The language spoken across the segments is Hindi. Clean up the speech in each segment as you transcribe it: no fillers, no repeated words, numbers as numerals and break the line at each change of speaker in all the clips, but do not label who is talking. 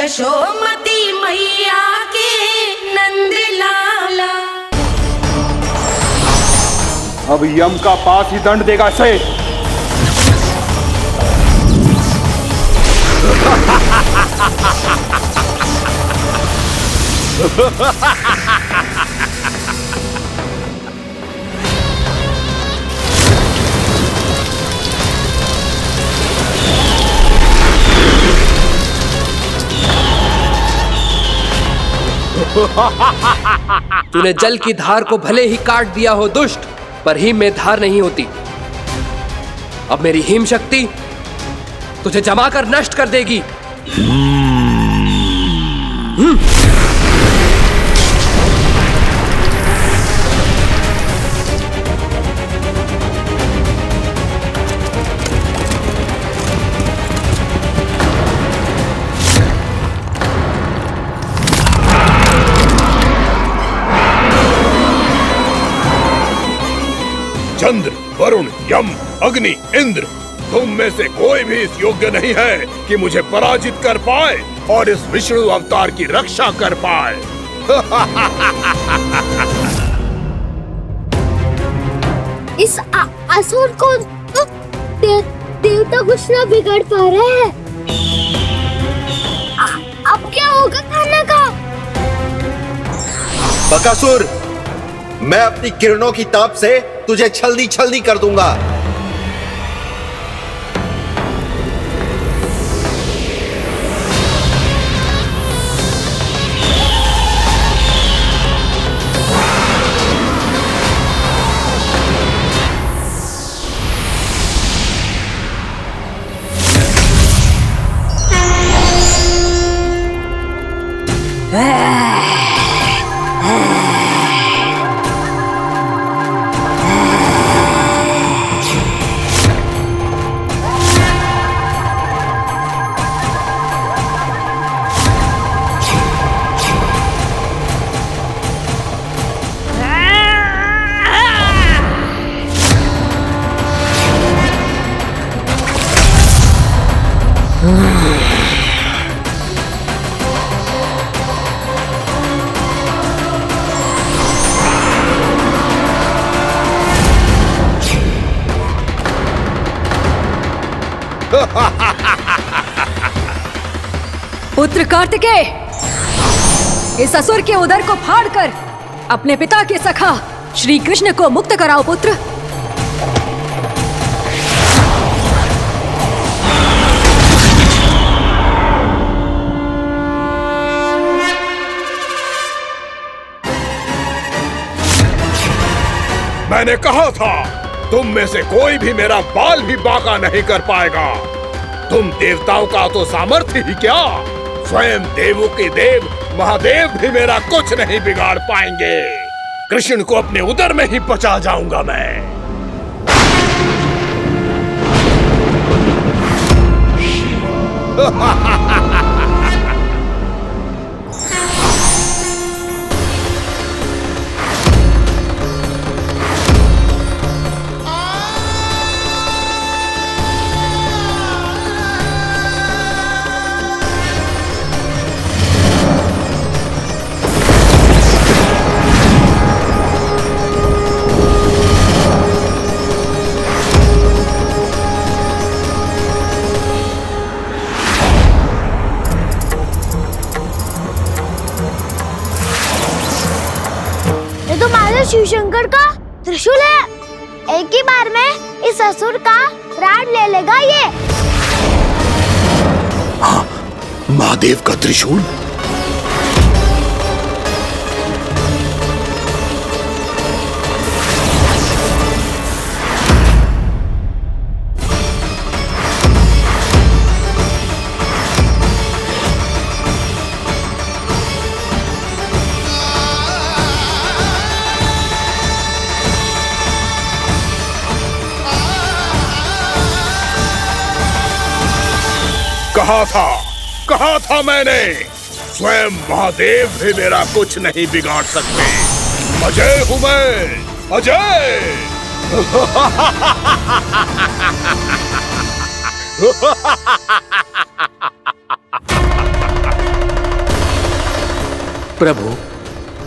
यशोमती मैया के नंद लाला।
अब यम का पास ही दंड देगा इसे।
तूने जल की धार को भले ही काट दिया हो दुष्ट, पर हिम में धार नहीं होती। अब मेरी हिम शक्ति तुझे जमा कर नष्ट कर देगी।
चंद्र, वरुण, यम, अग्नि, इंद्र, तुम में से कोई भी इस योग्य नहीं है कि मुझे पराजित कर पाए और इस विष्णु अवतार की रक्षा कर पाए।
इस असुर को देवता कुछ ना बिगाड़ पा रहे हैं। अब क्या होगा खाना का?
बकासुर, मैं अपनी किरणों की ताप से तुझे छल्दी छल्दी कर दूंगा।
पुत्र कार्तिकेय, इस असुर के उदर को फाड़कर अपने पिता के सखा श्री कृष्ण को मुक्त कराओ पुत्र।
मैंने कहा था, तुम में से कोई भी मेरा बाल भी बांका नहीं कर पाएगा। तुम देवताओं का तो सामर्थ्य ही क्या, स्वयं देवों के देव महादेव भी मेरा कुछ नहीं बिगाड़ पाएंगे। कृष्ण को अपने उदर में ही पचा जाऊंगा मैं।
शिव शंकर का त्रिशूल है। एक ही बार में इस असुर का प्राण ले लेगा ये।
हाँ, महादेव का त्रिशूल। कहा था मैंने, स्वयं महादेव भी मेरा कुछ नहीं बिगाड़ सकते। अजय हूं मैं, अजय।
प्रभु,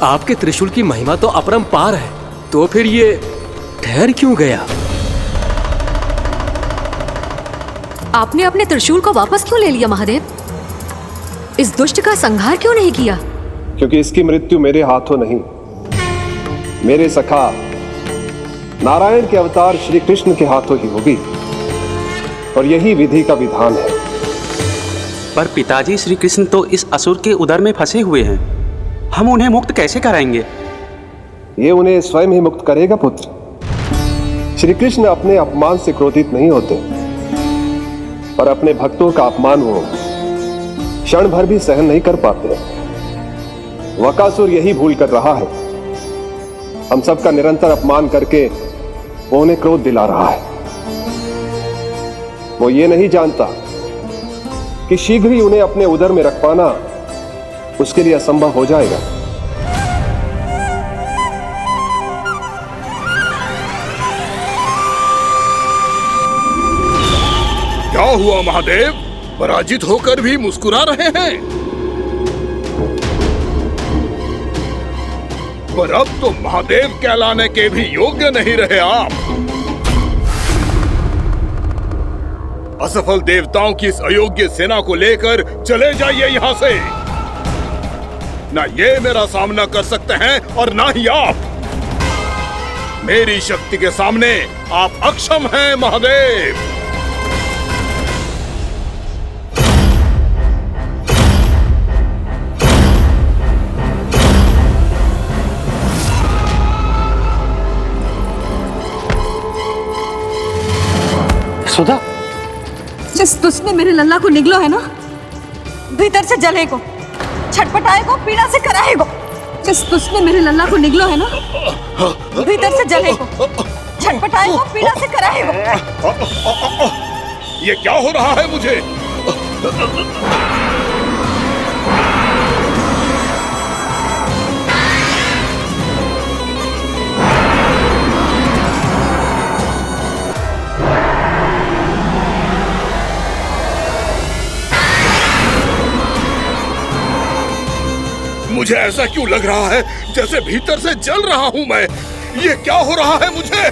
आपके त्रिशूल की महिमा तो अपरंपार है, तो फिर ये ठहर क्यों गया?
आपने अपने त्रिशूल को वापस क्यों ले लिया महादेव? इस दुष्ट का संहार क्यों नहीं किया?
क्योंकि इसकी मृत्यु मेरे हाथों नहीं, मेरे सखा नारायण के अवतार श्री कृष्ण के हाथों ही होगी, और यही विधि का विधान है।
पर पिताजी, श्री कृष्ण तो इस असुर के उदर में फंसे हुए हैं, हम उन्हें मुक्त कैसे कराएंगे?
ये उन्हें स्वयं ही मुक्त करेगा पुत्र। श्री कृष्ण अपने अपमान से क्रोधित नहीं होते, पर अपने भक्तों का अपमान वो क्षण भर भी सहन नहीं कर पाते। वकासुर यही भूल कर रहा है, हम सबका निरंतर अपमान करके वो उन्हें क्रोध दिला रहा है। वो ये नहीं जानता कि शीघ्र ही उन्हें अपने उदर में रख पाना उसके लिए असंभव हो जाएगा।
क्या हुआ महादेव? पराजित होकर भी मुस्कुरा रहे हैं। पर अब तो महादेव कहलाने के भी योग्य नहीं रहे आप। असफल देवताओं की इस अयोग्य सेना को लेकर चले जाइए यहां से। ना ये मेरा सामना कर सकते हैं और ना ही आप। मेरी शक्ति के सामने आप अक्षम हैं महादेव।
सुधा,
जिस दुष्ट ने मेरे लल्ला को निगलो है ना, भीतर से जलेगो, छटपटाएगो, पीड़ा से कराएगो। जिस दुष्ट ने मेरे लल्ला को निगलो है ना, भीतर से जलेगो, छटपटाएगो, पीड़ा से कराएगो।
ये क्या हो रहा है मुझे? मुझे ऐसा क्यों लग रहा है जैसे भीतर से जल रहा हूं मैं? ये क्या हो रहा है मुझे?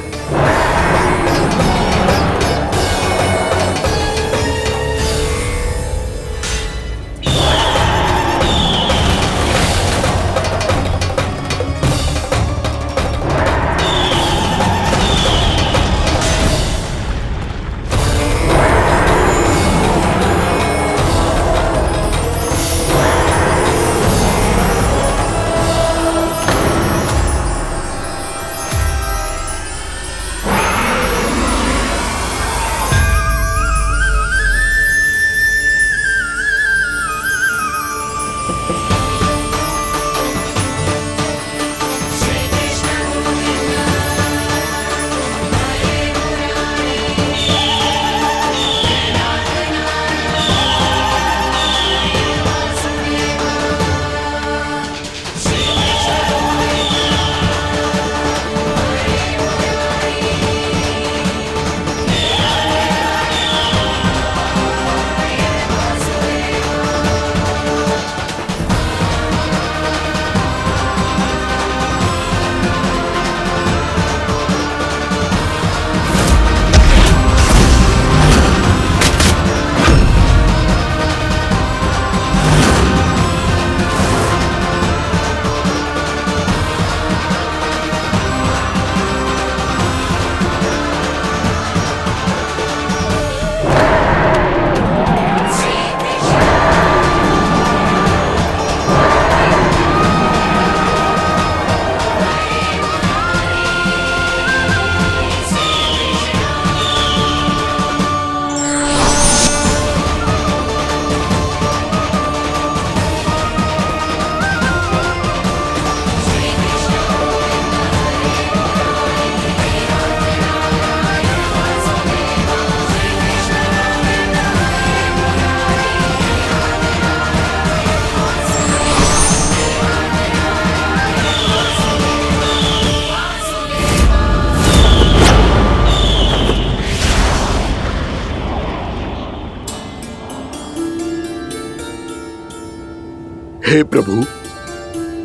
हे प्रभु,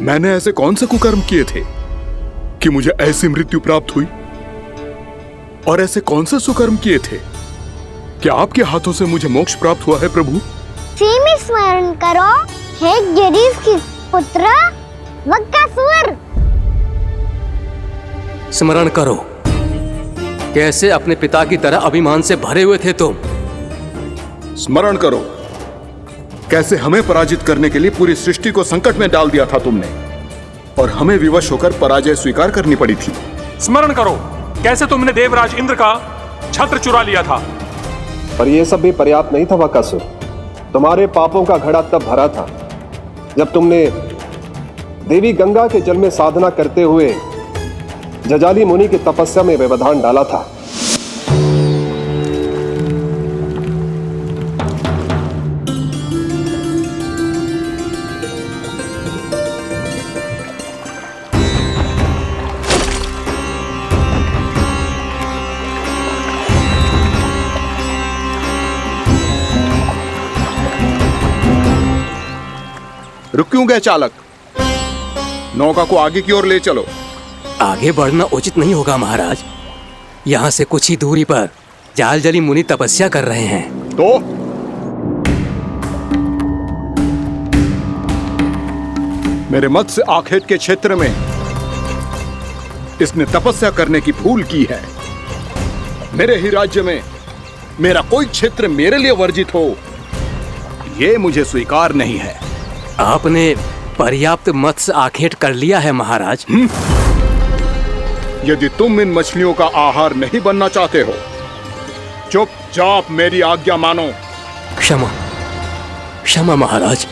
मैंने ऐसे कौन से कुकर्म किए थे कि मुझे ऐसी मृत्यु प्राप्त हुई? और ऐसे कौन से सुकर्म किए थे कि आपके हाथों से मुझे मोक्ष प्राप्त हुआ है प्रभु?
में स्मरण करो, हे गिरीश की पुत्र वक्कासुर।
स्मरण करो, कैसे अपने पिता की तरह अभिमान से भरे हुए थे तुम।
स्मरण करो, कैसे हमें पराजित करने के लिए पूरी सृष्टि को संकट में डाल दिया था तुमने, और हमें विवश होकर पराजय स्वीकार करनी पड़ी थी।
स्मरण करो, कैसे तुमने देवराज इंद्र का छत्र चुरा लिया था।
पर यह सब भी पर्याप्त नहीं था वक्कासुर। तुम्हारे पापों का घड़ा तब भरा था जब तुमने देवी गंगा के जल में साधना करते हुए जजाली मुनि की तपस्या में व्यवधान डाला था।
रुक क्यों गए चालक? नौका को आगे की ओर ले चलो।
आगे बढ़ना उचित नहीं होगा महाराज। यहाँ से कुछ ही दूरी पर जालजली मुनि तपस्या कर रहे हैं।
तो मेरे मत्स्य आखेट के क्षेत्र में इसने तपस्या करने की भूल की है। मेरे ही राज्य में मेरा कोई क्षेत्र मेरे लिए वर्जित हो, यह मुझे स्वीकार नहीं है।
आपने पर्याप्त मत्स्य आखेट कर लिया है महाराज।
यदि तुम इन मछलियों का आहार नहीं बनना चाहते हो, चुपचाप मेरी आज्ञा मानो।
क्षमा, क्षमा महाराज।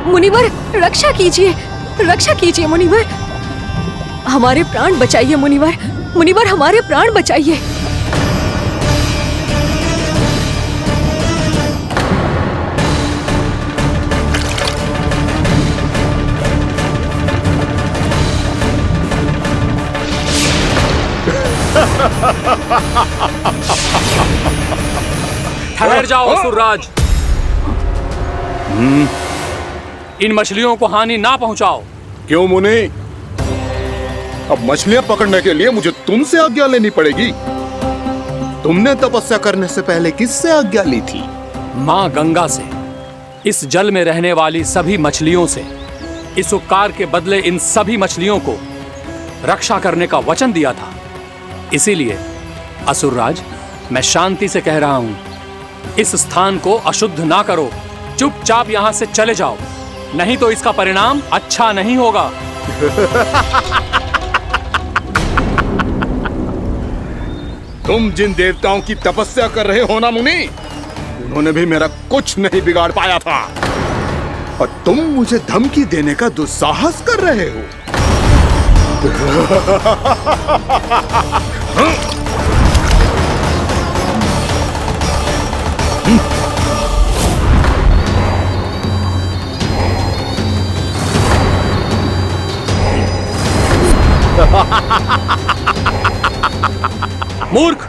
मुनिवर, रक्षा कीजिए, रक्षा कीजिए मुनिवर। हमारे प्राण बचाइए मुनिवर, मुनिवर हमारे प्राण बचाइए।
ठहर जाओ असुरराज। इन मछलियों को हानि ना पहुंचाओ।
क्यों मुनि? अब मछलियां पकड़ने के लिए मुझे तुमसे आज्ञा लेनी पड़ेगी। तुमने तपस्या करने से पहले किससे आज्ञा ली थी?
मां गंगा से, इस जल में रहने वाली सभी मछलियों से। इस उपकार के बदले इन सभी मछलियों को रक्षा करने का वचन दिया था। इसीलिए असुरराज, मैं शांति से कह रहा हूं, इस स्थान को अशुद्ध ना करो। चुपचाप यहां से चले जाओ, नहीं तो इसका परिणाम अच्छा नहीं होगा।
तुम जिन देवताओं की तपस्या कर रहे हो ना मुनि, उन्होंने भी मेरा कुछ नहीं बिगाड़ पाया था, और तुम मुझे धमकी देने का दुस्साहस कर रहे हो।
मूर्ख,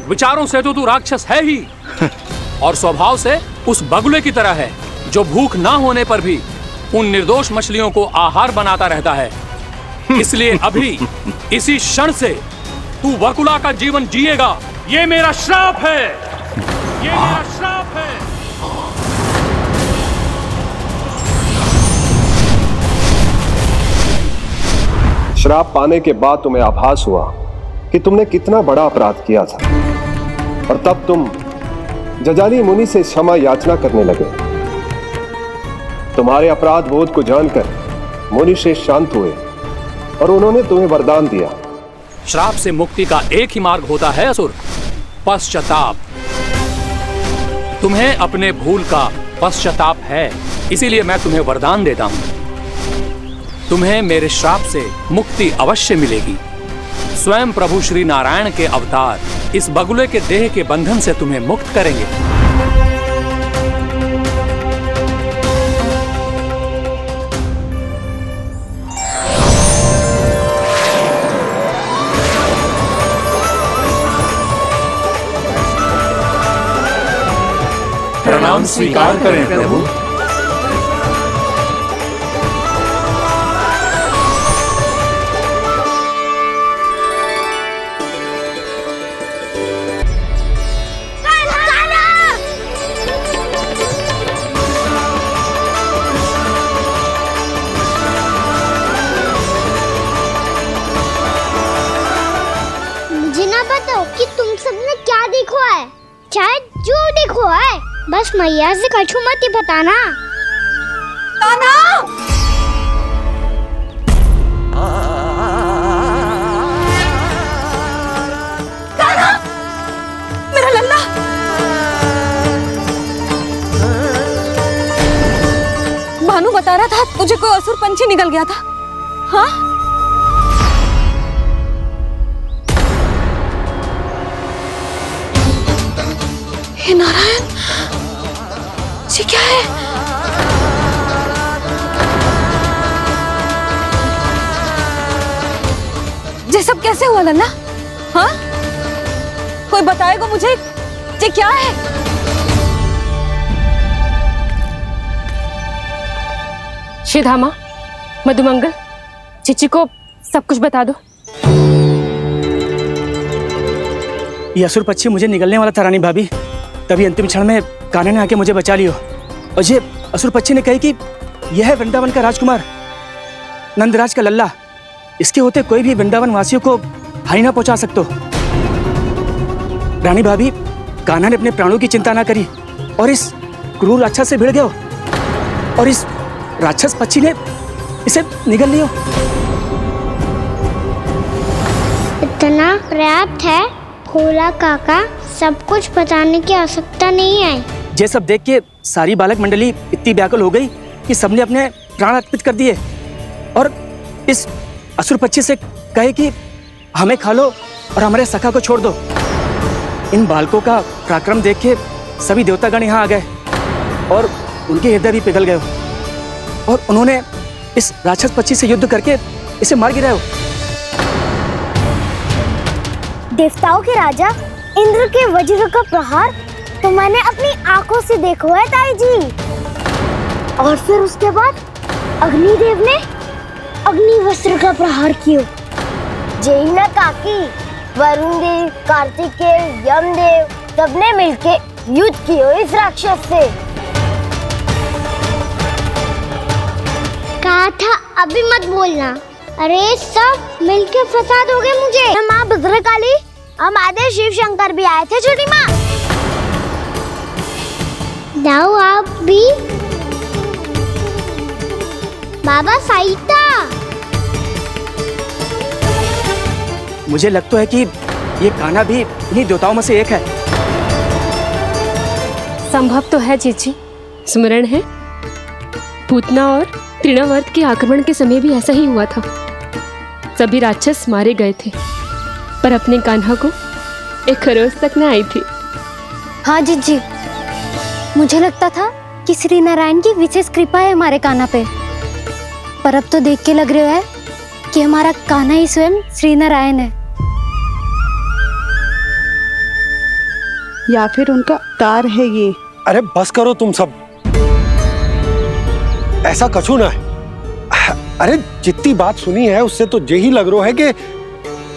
विचारों से तो तू राक्षस है ही, और स्वभाव से उस बगुले की तरह है जो भूख ना होने पर भी उन निर्दोष मछलियों को आहार बनाता रहता है। इसलिए अभी इसी क्षण से तू वकुला का जीवन जिएगा। ये मेरा श्राप है, ये मेरा श्राप है।
श्राप पाने के बाद तुम्हें आभास हुआ कि तुमने कितना बड़ा अपराध किया था, और तब तुम जजाली मुनि से क्षमा याचना करने लगे। तुम्हारे अपराध बोध को जानकर मुनि श्रेष्ठ शांत हुए और उन्होंने तुम्हें वरदान दिया।
श्राप से मुक्ति का एक ही मार्ग होता है असुर, पश्चाताप। तुम्हें अपने भूल का पश्चाताप है, इसीलिए मैं तुम्हें वरदान देता हूं। तुम्हें मेरे श्राप से मुक्ति अवश्य मिलेगी। स्वयं प्रभु श्री नारायण के अवतार इस बगुले के देह के बंधन से तुम्हें मुक्त करेंगे।
प्रणाम स्वीकार करें प्रभु।
मुझे ना बताओ कि तुम सबने क्या देखा है, चाहे जो देखो है, बस मैया से कछु मत ही बताना।
कान्हा! कान्हा! मेरा लल्ला! भानु बता रहा था तुझे कोई असुर पंछी निकल गया था। हाँ? हे नारायण, ये क्या है? ये सब कैसे हुआ लल्ला? हाँ? कोई बताएगा मुझे ये क्या है?
श्रीधामा, मधुमंगल, चिची को सब कुछ बता दो।
ये असुर पक्षी मुझे निगलने वाला था रानी भाभी, तभी अंतिम क्षण में कान्हा ने आके मुझे बचा लियो। और ये असुर पक्षी ने कही कि यह है वृंदावन का राजकुमार नंदराज का लल्ला, इसके होते कोई भी वृंदावन वासियों को हानि ना पहुंचा सकते। रानी भाभी, कान्हा ने अपने प्राणों की चिंता ना करी और इस क्रूर राक्षस से भिड़ गयो और इस राक्षस पक्षी ने इसे निगल लियो।
इतना पर्याप्त है भोला काका, सब कुछ बताने की आवश्यकता नहीं है।
ये सब देख के सारी बालक मंडली इतनी व्याकुल हो गई कि सबने अपने प्राण अर्पित कर दिए और इस असुर पक्षी से कहे कि हमें खा लो और हमारे सखा को छोड़ दो। इन बालकों का पराक्रम देख के सभी देवतागण यहाँ आ गए और उनके हृदय भी पिघल गए और उन्होंने इस राक्षस पक्षी से युद्ध करके इसे मार गिराया।
देवताओं के राजा इंद्र के वज्र का प्रहार तो मैंने अपनी आंखों से देखा है ताई जी। और फिर उसके बाद अग्निदेव ने अग्निवस्त्र का प्रहार किया। जय ना काकी, वरुण देव, कार्तिकेय, यमदेव सबने मिलके युद्ध किया इस राक्षस से। कहा था अभी मत बोलना। अरे सब मिलके फंसा दोगे मुझे। माँ भद्रकाली, हमारे शिव शंकर भी आए थे छोटी माँ। दाऊ आप भी। बाबा साईता।
मुझे लगता है कि ये कान्हा भी इन्हीं देवताओं में से एक है।
संभव तो है चीची। स्मरण है, पूतना और तृणावर्त के आक्रमण के समय भी ऐसा ही हुआ था। सभी राक्षस मारे गए थे, पर अपने कान्हा को एक खरोच तक न आई थी।
हाँ जीजी, मुझे लगता था कि श्री नारायण की विशेष कृपा है हमारे कान्हा पे, पर अब तो देख के लग रहा है कि हमारा कान्हा ही स्वयं श्री नारायण है।
या फिर उनका अवतार है ये।
अरे बस करो तुम सब, ऐसा कछु ना है। अरे जितनी बात सुनी है उससे तो यही लग रहा है कि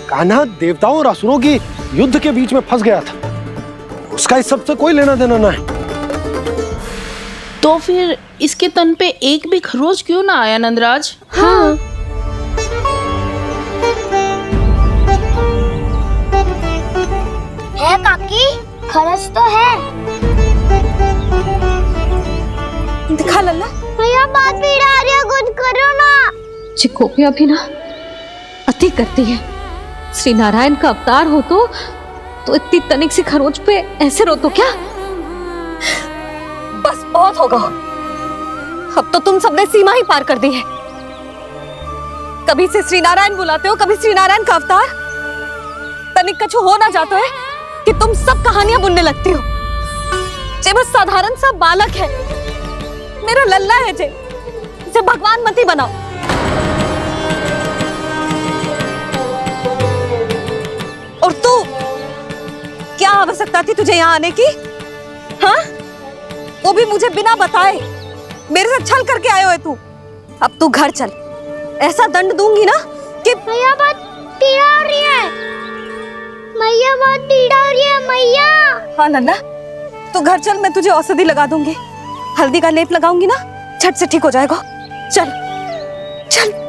कान्हा देवताओं और असुरों की युद्ध के बीच में फंस गया था। उसका इस सब से कोई लेना देना ना है।
तो फिर इसके तन पे एक भी खरोच क्यों ना आया नंदराज?
हाँ।
है काकी, खरच तो है।
दिखा लल्ला।
भैया बात पीड़ा आ रही है, कुछ करो ना।
चिकोपिया भी ना अति करती है। श्री नारायण का अवतार हो तो इतनी तनिक सी खरोच पे ऐसे रो तो क्या? बस बहुत होगा। अब तो तुम सबने सीमा ही पार कर दी है। कभी से श्री नारायण बुलाते हो, कभी श्री नारायण का अवतार। तनिक कछु हो ना जाता है कि तुम सब कहानियां बुनने लगती हो। जे बस साधारण सा बालक है, मेरा लल्ला है जे भगवान मती बनाओ। और तू, क्या आवश्यकता थी तुझे यहाँ आने की? हाँ, वो भी मुझे बिना बताए। मेरे साथ छल करके आयो है तू। अब तू घर चल, ऐसा दंड दूंगी ना कि
मैया बहुत पीड़ा हो रही है, मैया बहुत पीड़ा हो रही है मैया।
हाँ लल्ला, तू घर चल, मैं तुझे औषधि लगा दूंगी, हल्दी का लेप लगाऊंगी ना, झट से ठीक हो जाएगा। चल चल।